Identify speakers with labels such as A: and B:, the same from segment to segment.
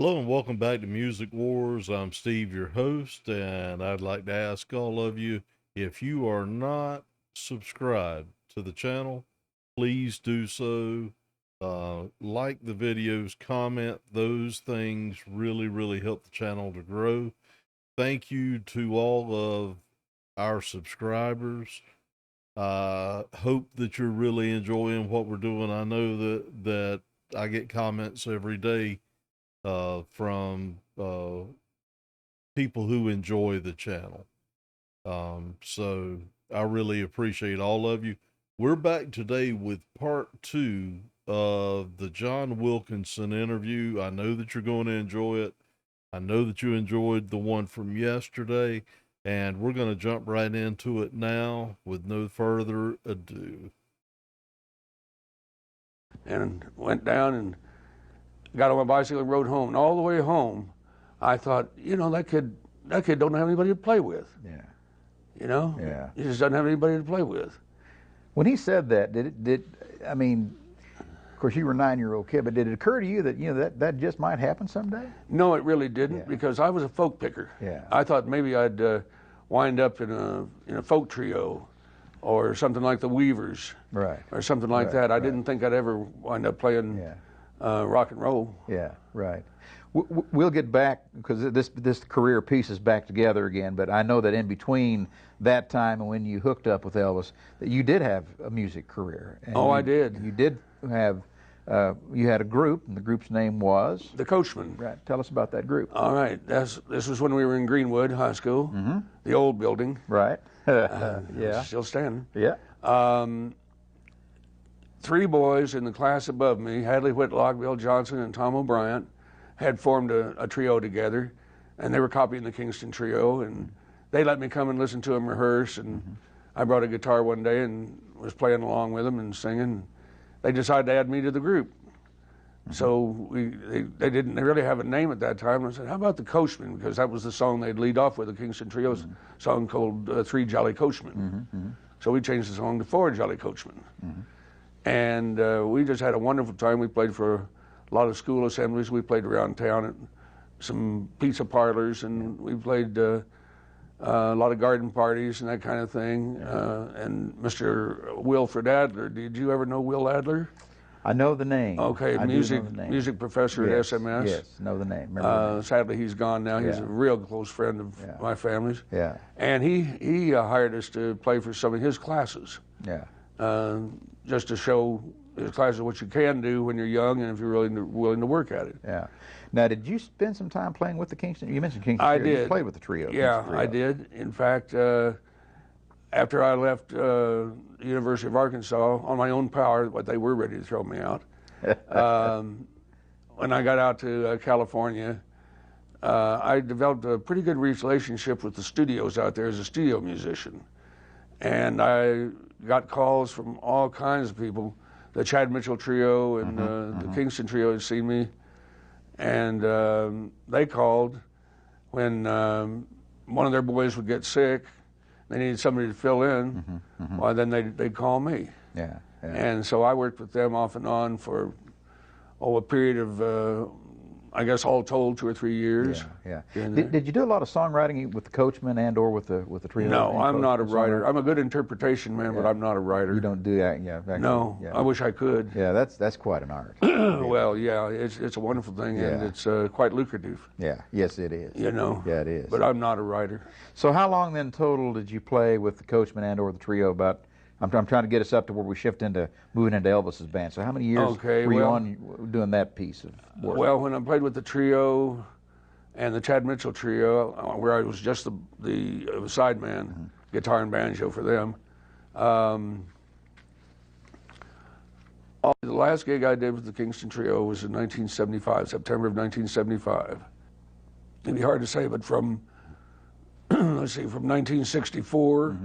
A: Hello and welcome back to Music Wars. I'm Steve, your host, and I'd like to ask all of you if you are not subscribed to the channel, please do so. Like the videos, comment. Those things really help the channel to grow. Thank you to all of our subscribers. Hope that you're really enjoying what we're doing. I know that I get comments every day from people who enjoy the channel. So I really appreciate all of you. We're back today with part two of the John Wilkinson interview. I know that you're going to enjoy it. I know that you enjoyed the one from yesterday, and we're going to jump right into it now with no further ado.
B: And went down and got on my bicycle and rode home. And all the way home, I thought, that kid don't have anybody to play with.
C: Yeah. Yeah.
B: He just doesn't have anybody to play with.
C: When he said that, I mean, of course you were a 9-year-old kid, but did it occur to you that, that just might happen someday?
B: No, it really didn't,
C: Yeah.
B: because I was a folk picker.
C: Yeah.
B: I thought maybe I'd wind up in a folk trio or something like the Weavers.
C: Right.
B: Or something like
C: Right,
B: that. I
C: right.
B: didn't think I'd ever wind up playing rock and roll.
C: Yeah, right. We'll get back, because this career piece is back together again, but I know that in between that time and when you hooked up with Elvis, that you did have a music career. And
B: I did.
C: You did have, you had a group, and the group's name was?
B: The Coachman.
C: Right. Tell us about that group.
B: All right. This was when we were in Greenwood High School, the old building.
C: Right. Yeah.
B: Still standing.
C: Yeah.
B: 3 boys in the class above me, Hadley Whitlock, Bill Johnson, and Tom O'Brien, had formed a trio together, and they were copying the Kingston Trio, and they let me come and listen to them rehearse, and I brought a guitar one day and was playing along with them and singing. They decided to add me to the group. So they didn't really have a name at that time. I said, how about the Coachman? Because that was the song they'd lead off with, the Kingston Trio's song called Three Jolly Coachmen. So we changed the song to Four Jolly Coachmen. And we just had a wonderful time. We played for a lot of school assemblies. We played around town at some pizza parlors, and we played a lot of garden parties and that kind of thing. And Mr. Wilfred Adler, did you ever know Will Adler?
C: I know the name.
B: Okay,
C: I do know the name.
B: music professor at SMS.
C: Yes, know the name. Remember the name.
B: Sadly, he's gone now. He's a real close friend of my family's.
C: Yeah.
B: And he hired us to play for some of his classes.
C: Yeah.
B: Just to show his classes what you can do when you're young and if you're really willing to work at it.
C: Yeah. Now, did you spend some time playing with the Kingston? You mentioned Kingston
B: I
C: Trio.
B: did.
C: You played with the trio.
B: Yeah,
C: Kingston Trio.
B: I did. In fact, after I left the University of Arkansas on my own power, but they were ready to throw me out. When I got out to California, I developed a pretty good relationship with the studios out there as a studio musician. And I got calls from all kinds of people. The Chad Mitchell Trio and the Kingston Trio had seen me. And they called when one of their boys would get sick. They needed somebody to fill in. Well, then they'd call me.
C: Yeah.
B: And so I worked with them off and on for a period of, I guess all told, 2 or 3 years.
C: Yeah. Did you do a lot of songwriting with the Coachman and/or with the trio?
B: No, I'm not a writer. I'm a good interpretation man, but I'm not a writer.
C: You don't do that, yeah. Actually,
B: No,
C: yeah.
B: I wish I could.
C: Yeah, that's quite an art.
B: Well, yeah, it's a wonderful thing, and it's quite lucrative.
C: Yeah. Yes, it is.
B: Yeah,
C: it is.
B: But I'm not a writer.
C: So, how long then total did you play with the Coachman and/or the trio? About. I'm trying to get us up to where we shift into moving into Elvis's band. So how many years were you on doing that piece of work?
B: Well, when I played with the trio and the Chad Mitchell Trio, where I was just the sideman, guitar and banjo for them, the last gig I did with the Kingston Trio was in 1975, September of 1975. It'd be hard to say, but from, let's see, from 1964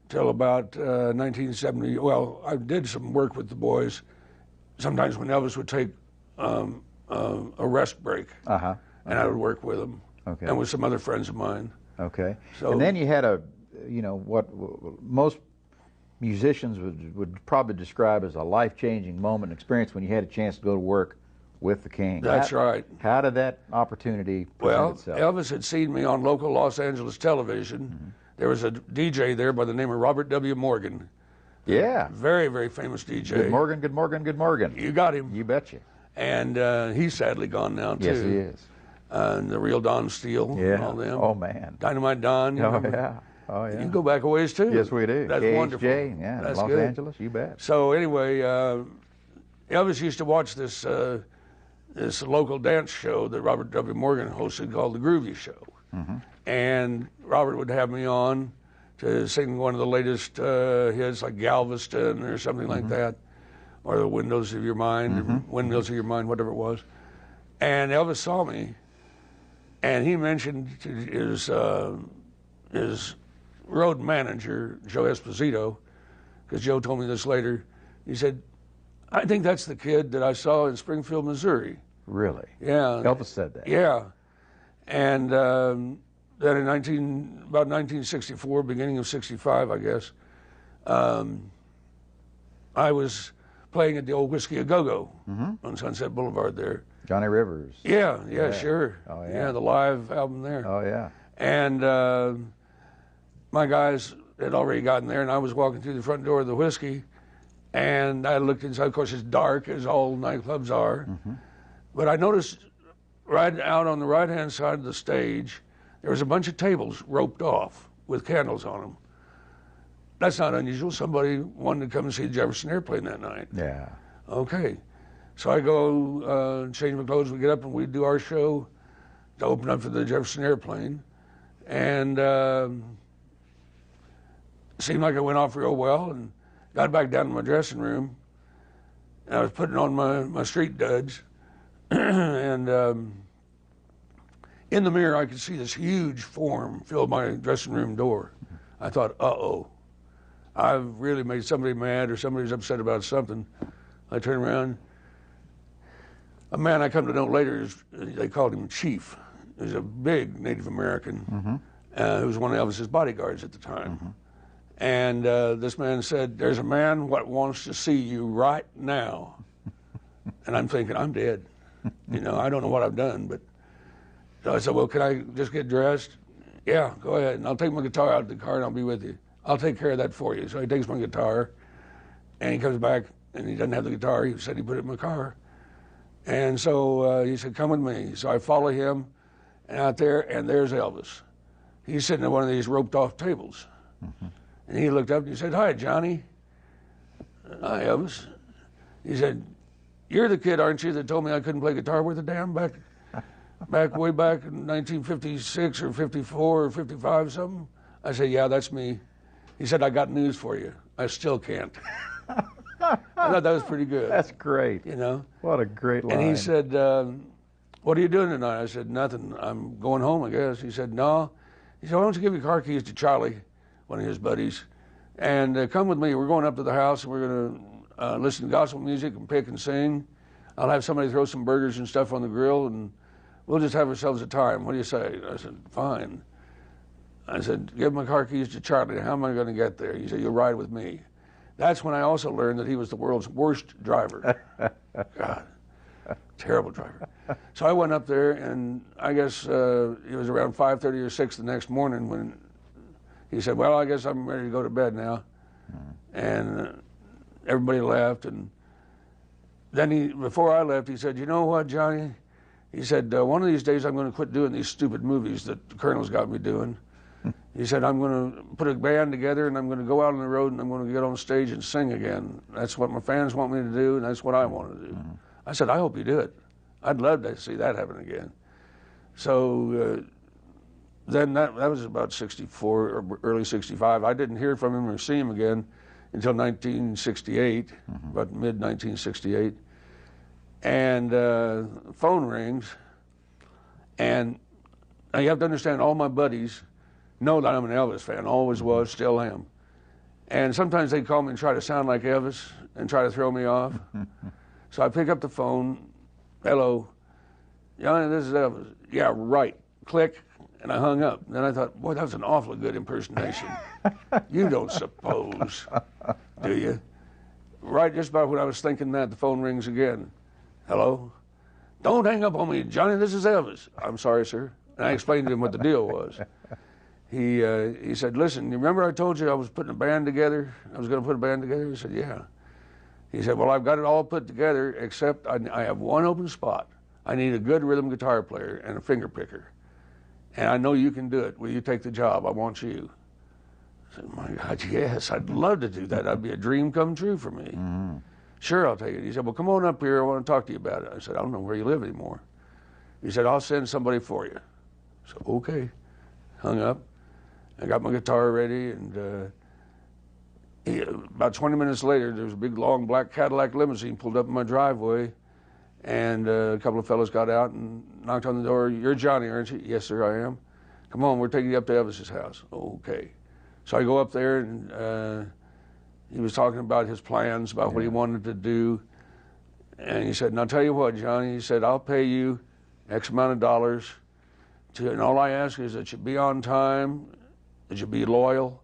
B: till about 1970. Well, I did some work with the boys. Sometimes when Elvis would take a rest break, and I would work with them, and with some other friends of mine.
C: Okay.
B: So,
C: and then you had what most musicians would probably describe as a life-changing moment, experience when you had a chance to go to work with the King.
B: That's right.
C: How did that opportunity present
B: Well,
C: itself?
B: Elvis had seen me on local Los Angeles television. There was a DJ there by the name of Robert W. Morgan.
C: Yeah.
B: Very, very famous DJ.
C: Good Morgan, good Morgan, good Morgan.
B: You got him.
C: You betcha.
B: And he's sadly gone now, too.
C: Yes, he is.
B: And the real Don Steele and all them.
C: Oh, man.
B: Dynamite Don. You
C: Oh,
B: remember?
C: yeah. Oh, yeah.
B: You go back a ways, too.
C: Yes, we do.
B: That's
C: KHJ,
B: wonderful.
C: Yeah,
B: That's
C: Los
B: good.
C: Angeles, you bet.
B: So anyway, Elvis used to watch this this local dance show that Robert W. Morgan hosted called The Groovy Show. And Robert would have me on to sing one of the latest hits like Galveston or something like that, or The Windows of Your Mind, Windmills of Your Mind, whatever it was. And Elvis saw me, and he mentioned to his road manager, Joe Esposito, because Joe told me this later, he said, I think that's the kid that I saw in Springfield, Missouri.
C: Really?
B: Yeah.
C: Elvis said that?
B: Yeah. And then in about 1964, beginning of 65, I guess, I was playing at the old Whiskey A Go-Go on Sunset Boulevard there.
C: Johnny Rivers.
B: Yeah, sure.
C: Oh, yeah.
B: The live album there.
C: Oh, yeah.
B: And my guys had already gotten there, and I was walking through the front door of the Whiskey, and I looked inside. Of course, it's dark, as all nightclubs are. But I noticed right out on the right-hand side of the stage, there was a bunch of tables roped off with candles on them. That's not unusual. Somebody wanted to come and see the Jefferson Airplane that night.
C: Yeah.
B: Okay. So I go change my clothes, we get up and we do our show to open up for the Jefferson Airplane. And it seemed like it went off real well, and got back down to my dressing room. And I was putting on my street duds. And in the mirror, I could see this huge form fill my dressing room door. I thought, uh-oh, I've really made somebody mad or somebody's upset about something. I turned around. A man I come to know later, they called him Chief. He was a big Native American who was one of Elvis's bodyguards at the time. And this man said, there's a man what wants to see you right now. And I'm thinking, I'm dead. You know, I don't know what I've done, but so I said, well, can I just get dressed? Yeah, go ahead. And I'll take my guitar out of the car and I'll be with you. I'll take care of that for you. So he takes my guitar and he comes back and he doesn't have the guitar. He said he put it in my car. And so he said, come with me. So I follow him out there, and there's Elvis. He's sitting at one of these roped off tables. And he looked up and he said, hi, Johnny. Hi, Elvis. He said, you're the kid, aren't you, that told me I couldn't play guitar worth a damn back way back in 1956 or 54 or 55 something? I said, yeah, that's me. He said, I got news for you. I still can't. I thought that was pretty good.
C: That's great.
B: You know?
C: What a great line.
B: And he said, what are you doing tonight? I said, nothing. I'm going home, I guess. He said, no. He said, why don't you give your car keys to Charlie, one of his buddies, and come with me. We're going up to the house, and we're going to listen to gospel music and pick and sing. I'll have somebody throw some burgers and stuff on the grill, and we'll just have ourselves a time. What do you say? I said, fine. I said, give my car keys to Charlie. How am I going to get there? He said, you'll ride with me. That's when I also learned that he was the world's worst driver. God, terrible driver. So I went up there, and I guess it was around 5:30 or 6 the next morning when he said, well, I guess I'm ready to go to bed now. And everybody left. And then before I left, he said, you know what, Johnny? He said, one of these days I'm going to quit doing these stupid movies that the Colonel's got me doing. He said, I'm going to put a band together, and I'm going to go out on the road, and I'm going to get on stage and sing again. That's what my fans want me to do, and that's what I want to do. I said, I hope you do it. I'd love to see that happen again. So then that was about 64 or early 65. I didn't hear from him or see him again until 1968, about mid-1968. And phone rings, and you have to understand, all my buddies know that I'm an Elvis fan, always was, still am. And sometimes they call me and try to sound like Elvis and try to throw me off. So I pick up the phone, hello, Johnny, this is Elvis. Yeah, right, click, and I hung up. Then I thought, boy, that was an awfully good impersonation. You don't suppose, do you? Right just about when I was thinking that, the phone rings again. Hello? Don't hang up on me, Johnny. This is Elvis. I'm sorry, sir. And I explained to him what the deal was. He said, listen, you remember I told you I was putting a band together? I was going to put a band together? He said, yeah. He said, well, I've got it all put together, except I have one open spot. I need a good rhythm guitar player and a finger picker. And I know you can do it. Will you take the job? I want you. I said, my God, yes, I'd love to do that. That'd be a dream come true for me. Mm-hmm. Sure, I'll take it. He said, well, come on up here. I want to talk to you about it. I said, I don't know where you live anymore. He said, I'll send somebody for you. I said, okay. Hung up. I got my guitar ready, and about 20 minutes later, there was a big, long black Cadillac limousine pulled up in my driveway, and a couple of fellows got out and knocked on the door. You're Johnny, aren't you? Yes, sir, I am. Come on, we're taking you up to Elvis's house. Okay. So I go up there, and he was talking about his plans, about what he wanted to do. And he said, and I'll tell you what, Johnny, he said, I'll pay you X amount of dollars, and all I ask is that you be on time, that you be loyal,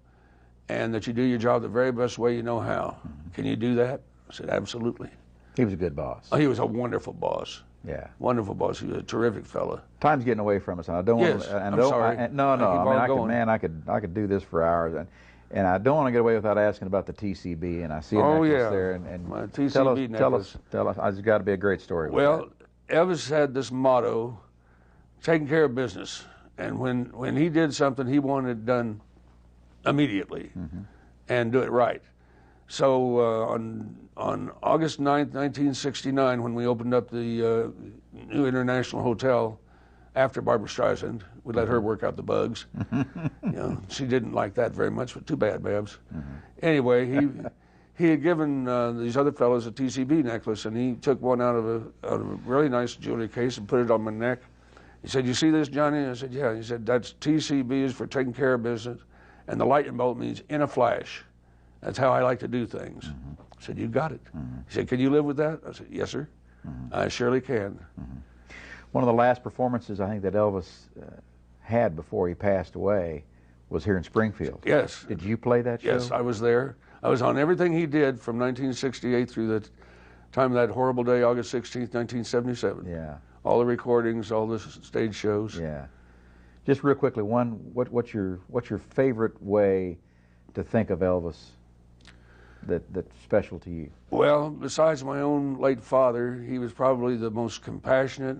B: and that you do your job the very best way you know how. Mm-hmm. Can you do that? I said, absolutely.
C: He was a good boss.
B: Oh, he was a wonderful boss.
C: Yeah.
B: Wonderful boss. He was a terrific fella.
C: Time's getting away from us, and I don't want to.
B: I'm sorry.
C: I could do this for hours, and I don't want to get away without asking about the TCB. And I see a necklace there, and
B: my TCB necklace.
C: Tell us. It's got to be a great story.
B: Well, Elvis had this motto: taking care of business. And when he did something, he wanted it done immediately, mm-hmm. and do it right. So on August 9th, 1969, when we opened up the new International Hotel after Barbra Streisand, we let her work out the bugs. She didn't like that very much, but too bad, Babs. Mm-hmm. Anyway, he had given these other fellows a TCB necklace, and he took one out of a really nice jewelry case and put it on my neck. He said, you see this, Johnny? I said, yeah. He said, that's TCB is for taking care of business, and the lightning bolt means in a flash. That's how I like to do things. Mm-hmm. I said, you got it. Mm-hmm. He said, can you live with that? I said, yes, sir. Mm-hmm. I surely can.
C: Mm-hmm. One of the last performances I think that Elvis had before he passed away was here in Springfield.
B: Yes.
C: Did you play that show?
B: Yes, I was there. I was on everything he did from 1968 through the time of that horrible day, August 16th, 1977.
C: Yeah.
B: All the recordings, all the stage shows.
C: Yeah. Just real quickly, what's your favorite way to think of Elvis that's special to you?
B: Well, besides my own late father, he was probably the most compassionate,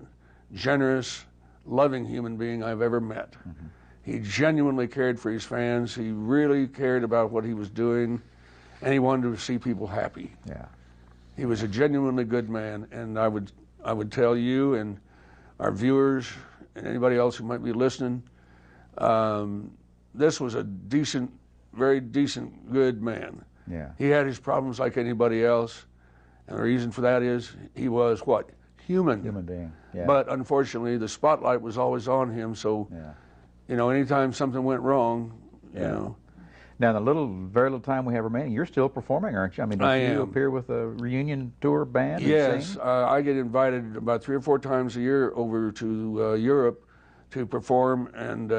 B: generous, loving human being I've ever met. Mm-hmm. He genuinely cared for his fans. He really cared about what he was doing, and he wanted to see people happy.
C: Yeah.
B: He was a genuinely good man, and I would tell you and our viewers and anybody else who might be listening, this was a decent, very decent, good man.
C: Yeah.
B: He had his problems like anybody else, and the reason for that is he was what? Human.
C: Human being. Yeah.
B: But unfortunately, the spotlight was always on him, so, anytime something went wrong,
C: Now, in the very little time we have remaining, you're still performing, aren't you? I mean, don't you appear with a reunion tour band?
B: Yes, I get invited about 3 or 4 times a year over to Europe to perform and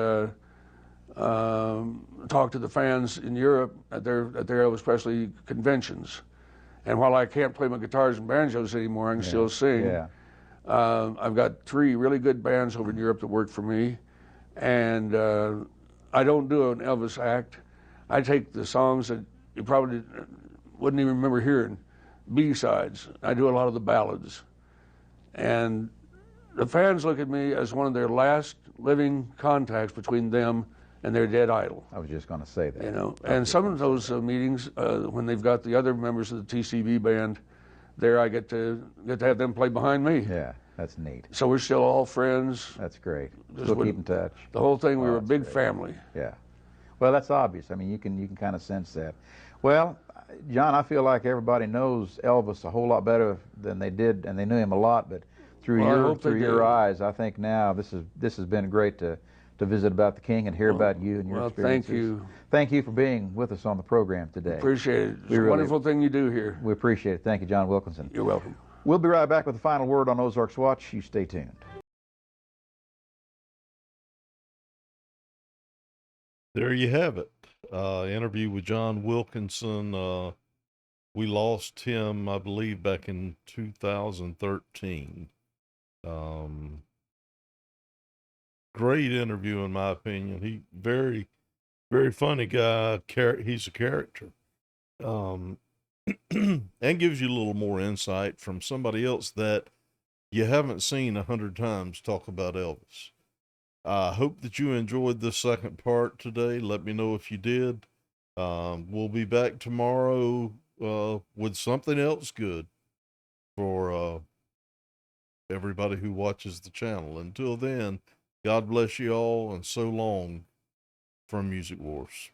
B: talk to the fans in Europe at their Elvis Presley conventions. And while I can't play my guitars and banjos anymore, I can still sing.
C: Yeah.
B: I've got 3 really good bands over in Europe that work for me, and I don't do an Elvis act. I take the songs that you probably wouldn't even remember hearing, B-sides. I do a lot of the ballads. And the fans look at me as one of their last living contacts between them and their dead idol.
C: I was just going to say that.
B: And some of those meetings, when they've got the other members of the TCB band there, I get to have them play behind me.
C: Yeah, that's neat.
B: So we're still all friends.
C: That's great. Still keep in touch.
B: The whole thing, we were a big family.
C: Yeah. Well, that's obvious. I mean, you can kind of sense that. Well, John, I feel like everybody knows Elvis a whole lot better than they did, and they knew him a lot. But through your eyes, I think now this has been great to visit about the King and hear about you and your experiences.
B: Thank you.
C: Thank you for being with us on the program today.
B: Appreciate it. It's a wonderful thing you do here.
C: We appreciate it. Thank you, John Wilkinson.
B: You're welcome.
C: We'll be right back with the final word on Ozarks Watch. You stay tuned.
A: There you have it. Interview with John Wilkinson. We lost him, I believe, back in 2013. Great interview, in my opinion. He very, very funny guy. He's a character. Um, and gives you a little more insight from somebody else that you haven't seen 100 times talk about Elvis. I hope that you enjoyed this second part today. Let me know if you did. We'll be back tomorrow with something else good for everybody who watches the channel. Until then, God bless you all, and so long from Music Wars.